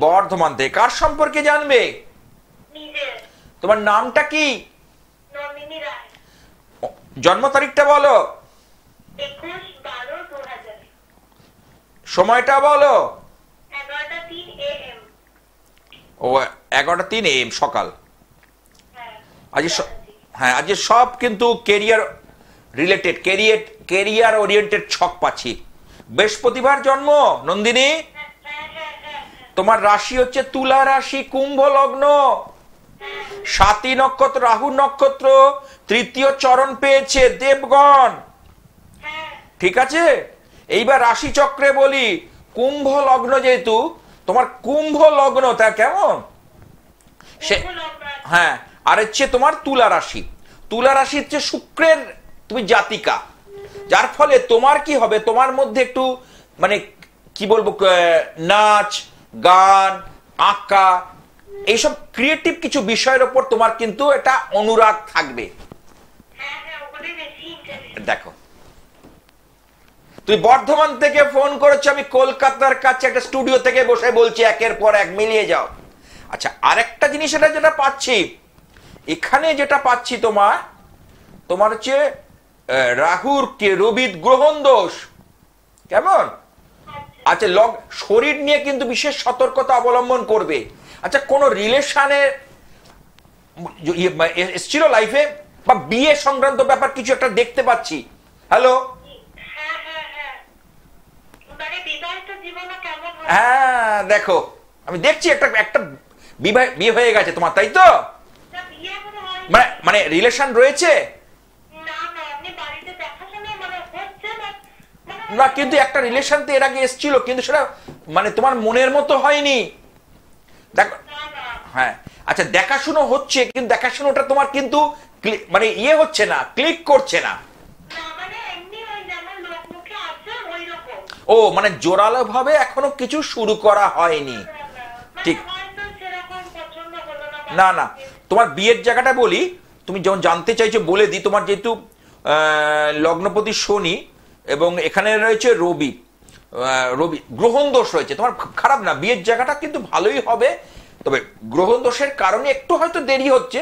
বর্ধমান থেকে। কার সম্পর্কে জানবে? তোমার নামটা কি? জন্ম তারিখটা বলো, সময়টা বলো। ও, 11:03 AM সকাল। আজ হ্যাঁ, আজ সব কিন্তু কেরিয়ার রিলেটেড, কেরিয়ার ওরিয়েন্টেড ছক পাচ্ছি। বৃহস্পতিবার জন্ম নন্দিনী। তোমার রাশি হচ্ছে তুলা রাশি, কুম্ভ লগ্ন, 7ই নক্ষত্র, রাহু নক্ষত্র, 3য় চরণ পেয়েছে দেবগণ। ঠিক আছে, এইবার রাশি চক্রে বলি, কুম্ভ লগ্ন, যেহেতু তোমার কুম্ভ লগ্ন, তা কেমন সে, হ্যাঁ, আর হচ্ছে তোমার তুলা রাশি। তুলা রাশি হচ্ছে শুক্রের তুমি জাতিকা, যার ফলে তোমার কি হবে, তোমার মধ্যে একটু মানে কি বলবো, নাচ গান আঁকা, এইসব ক্রিয়েটিভ কিছু বিষয়ের উপর তোমার কিন্তু এটা অনুরাগ থাকবে। দেখো, তুই বর্ধমান থেকে ফোন করেছো, আমি কলকাতার কাছে একটা স্টুডিও থেকে বসে বলছি, একের পর এক মিলিয়ে যাও। আচ্ছা, আরেকটা জিনিস এটা যেটা পাচ্ছি, এখানে যেটা পাচ্ছি, তোমার হচ্ছে রাহুর রবির গ্রহণ দোষ। কেমন? আচ্ছা, শরীর নিয়ে কিন্তু বিশেষ সতর্কতা অবলম্বন করবে। আচ্ছা, কোন রিলেশনে এসেছিল লাইফে, বা বিয়ে সংক্রান্ত ব্যাপার কিছু একটা দেখতে পাচ্ছি। হ্যালো, হ্যাঁ, দেখো, আমি দেখছি একটা বিয়ে হয়ে গেছে তোমার, তাই তো? মানে রিলেশন রয়েছে না, কিন্তু একটা রিলেশন তো এর আগে এসেছিল, কিন্তু সেটা মানে তোমার মনের মতো হয়নি। দেখো, হ্যাঁ, আচ্ছা, দেখাশুনো হচ্ছে, কিন্তু দেখাশুনোটা তোমার কিন্তু মানে ইয়ে হচ্ছে না, ক্লিক করছে না। ও, মানে জোরালো ভাবে এখনো কিছু শুরু করা হয়নি। ঠিক, না না, তোমার বিয়ের জায়গাটা বলি, তুমি যখন জানতে চাইছো বলে দিই। তোমার যেহেতু লগ্নপতি শনি এবং এখানে রয়েছে রবি, গ্রহণ দোষ রয়েছে, তোমার খারাপ না, বিয়ের জায়গাটা কিন্তু ভালোই হবে। তবে গ্রহণ দোষের কারণে একটু হয়তো দেরি হচ্ছে,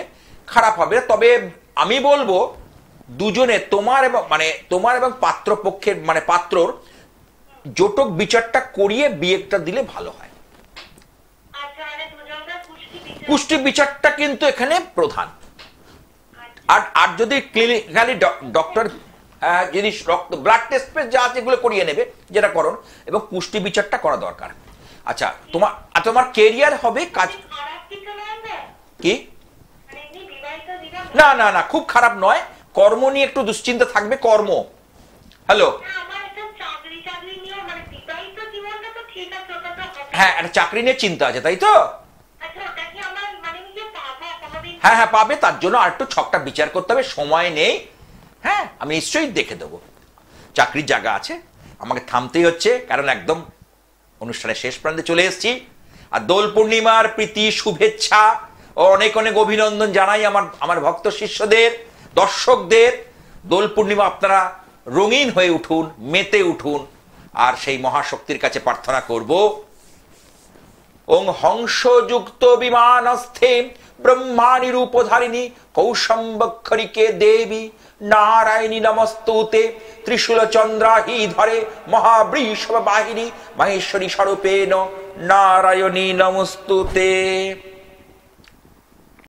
খারাপ হবে। তবে আমি বলবো, দুজনে তোমার এবং পাত্রপক্ষের মানে পাত্রর জটক বিচারটা করিয়ে বিয়েটা দিলে ভালো হয়। পুষ্টি বিচারটা কিন্তু এখানে প্রধান। আর যদি ক্লিনিক্যালি ডক্টর যদি রক্ত ব্লাড টেস্ট যা আছে এগুলো করিয়ে নেবে, যেটা করণ, এবং পুষ্টি বিচারটা করা দরকার। আচ্ছা, তোমার কেরিয়ার হবে কাজ কি? না না না, খুব খারাপ নয়, কর্ম নিয়ে একটু দুশ্চিন্তা থাকবে, কর্ম। হ্যালো, হ্যাঁ, একটা চাকরি নিয়ে চিন্তা আছে, তাই তো? হ্যাঁ হ্যাঁ, পাবে, তার জন্য আর একটু ছকটা বিচার করতে হবে, সময় নেই। হ্যাঁ, আমি নিশ্চয়ই দেখে দেবো, চাকরির জায়গা আছে। আমাকে থামতেই হচ্ছে, কারণ একদম অনুষ্ঠানের শেষ প্রান্তে চলে এসেছি। আর দোল পূর্ণিমার প্রীতি শুভেচ্ছা ও অনেক অনেক অভিনন্দন জানাই আমার ভক্ত শিষ্যদের, দর্শকদের। দোল পূর্ণিমা আপনারা রঙিন হয়ে উঠুন, মেতে উঠুন, আর সেই মহাশক্তির কাছে প্রার্থনা করব, ওং হংসযুক্ত বিমানস্থে ব্রহ্মাণি রূপধারিণী কৌশম্বক্ষরিকে দেবী নারায়ণী নমস্তুতে ত্রিশূল চন্দ্রাহি ধরে মহাবৃষভ বাহিনী মহেশ্বরী স্বরূপেণ নারায়ণী নমস্তুতে।